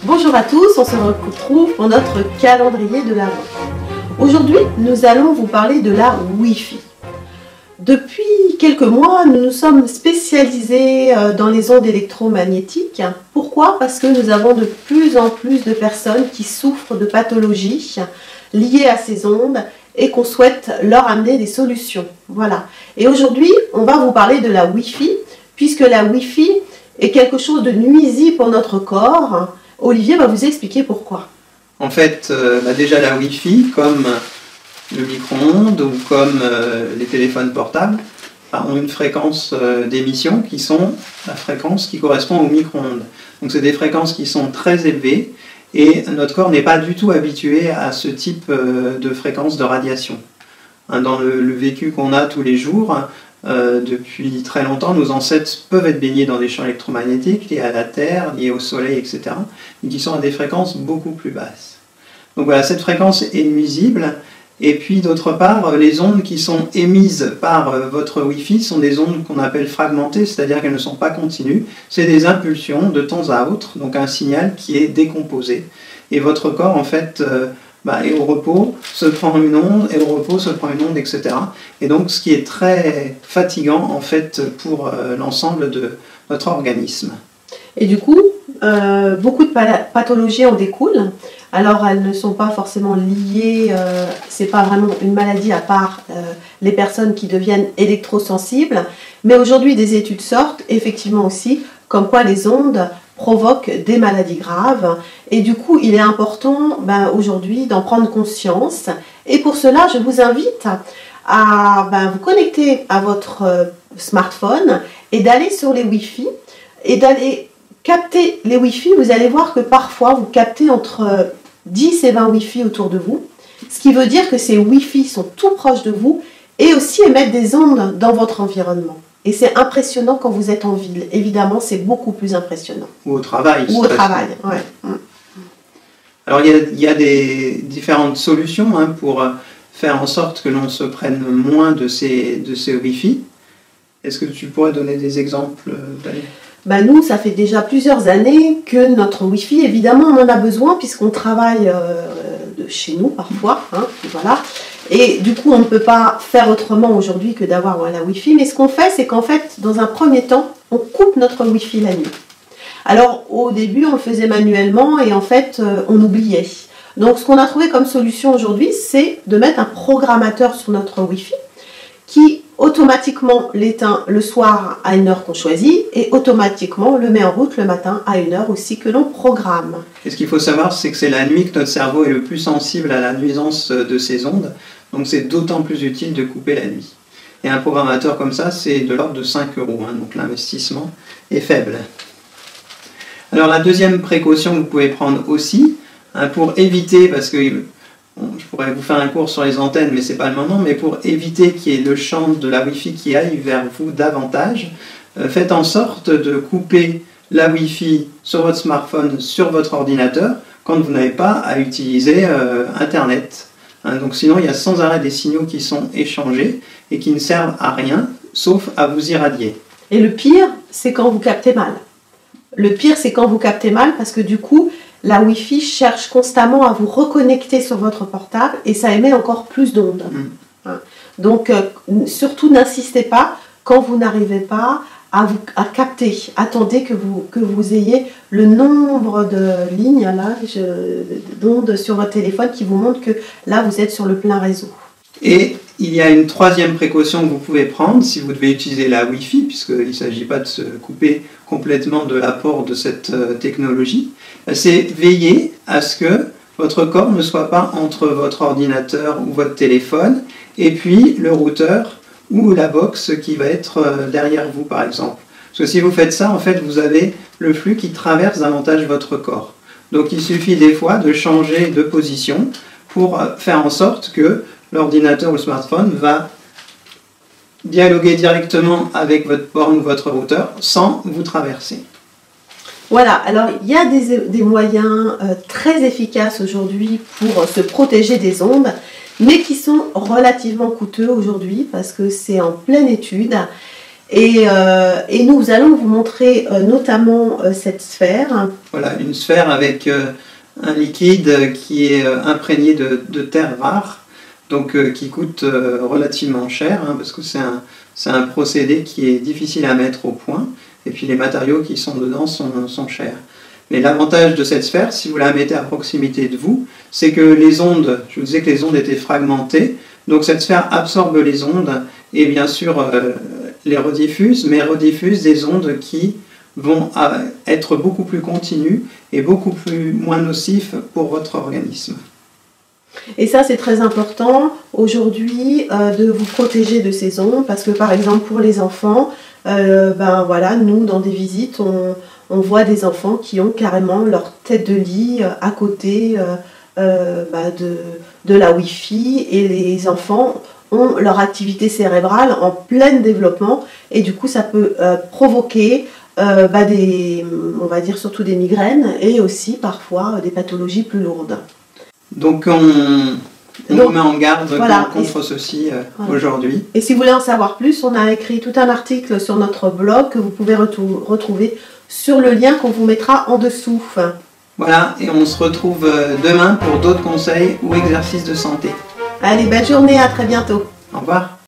Bonjour à tous, on se retrouve pour notre calendrier de l'Avent. Aujourd'hui, nous allons vous parler de la Wi-Fi. Depuis quelques mois, nous nous sommes spécialisés dans les ondes électromagnétiques. Pourquoi? Parce que nous avons de plus en plus de personnes qui souffrent de pathologies liées à ces ondes et qu'on souhaite leur amener des solutions. Voilà. Et aujourd'hui, on va vous parler de la Wi-Fi, puisque la Wi-Fi est quelque chose de nuisible pour notre corps. Olivier va vous expliquer pourquoi. En fait, déjà la Wi-Fi, comme le micro-ondes ou comme les téléphones portables, ont une fréquence d'émission qui sont la fréquence qui correspond au micro-ondes. Donc c'est des fréquences qui sont très élevées et notre corps n'est pas du tout habitué à ce type de fréquence de radiation. Dans le vécu qu'on a tous les jours, depuis très longtemps, nos ancêtres peuvent être baignés dans des champs électromagnétiques liés à la Terre, liés au Soleil, etc., mais qui sont à des fréquences beaucoup plus basses. Donc voilà, cette fréquence est nuisible. Et puis d'autre part, les ondes qui sont émises par votre Wi-Fi sont des ondes qu'on appelle fragmentées, c'est-à-dire qu'elles ne sont pas continues. C'est des impulsions de temps à autre, donc un signal qui est décomposé. Et votre corps, en fait, et au repos se prend une onde, et au repos se prend une onde, etc. Et donc ce qui est très fatigant en fait pour l'ensemble de notre organisme. Et du coup, beaucoup de pathologies en découlent. Alors elles ne sont pas forcément liées, c'est pas vraiment une maladie à part les personnes qui deviennent électrosensibles. Mais aujourd'hui des études sortent effectivement aussi comme quoi les ondes provoquent des maladies graves. Et du coup, il est important aujourd'hui d'en prendre conscience. Et pour cela, je vous invite à vous connecter à votre smartphone et d'aller sur les Wi-Fi et d'aller capter les Wi-Fi. Vous allez voir que parfois, vous captez entre 10 et 20 Wi-Fi autour de vous. Ce qui veut dire que ces Wi-Fi sont tout proches de vous et aussi émettent des ondes dans votre environnement. Et c'est impressionnant quand vous êtes en ville. Évidemment, c'est beaucoup plus impressionnant. Ou au travail. Ou au travail, ouais. Alors, il y a des différentes solutions pour faire en sorte que l'on se prenne moins de ces Wi-Fi. Est-ce que tu pourrais donner des exemples, Valérie? Nous, ça fait déjà plusieurs années que notre Wi-Fi, évidemment, on en a besoin puisqu'on travaille de chez nous parfois. Voilà. Et du coup, on ne peut pas faire autrement aujourd'hui que d'avoir la Wi-Fi. Mais ce qu'on fait, c'est qu'en fait, dans un premier temps, on coupe notre Wi-Fi la nuit. Alors, au début, on le faisait manuellement et en fait, on oubliait. Donc, ce qu'on a trouvé comme solution aujourd'hui, c'est de mettre un programmateur sur notre Wi-Fi qui automatiquement l'éteint le soir à une heure qu'on choisit et automatiquement le met en route le matin à une heure aussi que l'on programme. Et ce qu'il faut savoir, c'est que c'est la nuit que notre cerveau est le plus sensible à la nuisance de ces ondes. Donc c'est d'autant plus utile de couper la nuit. Et un programmateur comme ça, c'est de l'ordre de 5 €. Donc l'investissement est faible. Alors la deuxième précaution que vous pouvez prendre aussi, pour éviter, parce que je pourrais vous faire un cours sur les antennes, mais ce n'est pas le moment, mais pour éviter qu'il y ait le champ de la Wi-Fi qui aille vers vous davantage, faites en sorte de couper la Wi-Fi sur votre smartphone, sur votre ordinateur, quand vous n'avez pas à utiliser Internet. Donc sinon, il y a sans arrêt des signaux qui sont échangés et qui ne servent à rien, sauf à vous irradier. Et le pire, c'est quand vous captez mal. Le pire, c'est quand vous captez mal, parce que du coup, la Wi-Fi cherche constamment à vous reconnecter sur votre portable et ça émet encore plus d'ondes. Donc, surtout, n'insistez pas quand vous n'arrivez pas à capter. Attendez que vous ayez le nombre de lignes d'ondes sur votre téléphone qui vous montre que là, vous êtes sur le plein réseau. Et il y a une troisième précaution que vous pouvez prendre si vous devez utiliser la Wi-Fi, puisqu'il ne s'agit pas de se couper complètement de l'apport de cette technologie, c'est veiller à ce que votre corps ne soit pas entre votre ordinateur ou votre téléphone et puis le routeur ou la box qui va être derrière vous, par exemple. Parce que si vous faites ça, en fait, vous avez le flux qui traverse davantage votre corps. Donc il suffit des fois de changer de position pour faire en sorte que l'ordinateur ou le smartphone va dialoguer directement avec votre borne ou votre routeur sans vous traverser. Voilà, alors il y a des moyens très efficaces aujourd'hui pour se protéger des ondes, mais qui sont relativement coûteux aujourd'hui parce que c'est en pleine étude. Et nous allons vous montrer notamment cette sphère. Voilà, une sphère avec un liquide qui est imprégné de terre rare, donc qui coûte relativement cher, hein, parce que c'est un procédé qui est difficile à mettre au point, et puis les matériaux qui sont dedans sont chers. Mais l'avantage de cette sphère, si vous la mettez à proximité de vous, c'est que les ondes, je vous disais que les ondes étaient fragmentées, donc cette sphère absorbe les ondes et bien sûr les rediffuse, mais rediffuse des ondes qui vont être beaucoup plus continues et beaucoup moins nocifs pour votre organisme. Et ça, c'est très important aujourd'hui de vous protéger de ces ondes, parce que par exemple pour les enfants, ben voilà, nous dans des visites, on voit des enfants qui ont carrément leur tête de lit à côté de la Wi-Fi, et les enfants ont leur activité cérébrale en plein développement, et du coup ça peut provoquer on va dire surtout des migraines, et aussi parfois des pathologies plus lourdes. Donc on vous met en garde voilà, contre ceci aujourd'hui. Et si vous voulez en savoir plus, on a écrit tout un article sur notre blog que vous pouvez retrouver sur le lien qu'on vous mettra en dessous. Voilà, et on se retrouve demain pour d'autres conseils ou exercices de santé. Allez, belle journée, à très bientôt. Au revoir.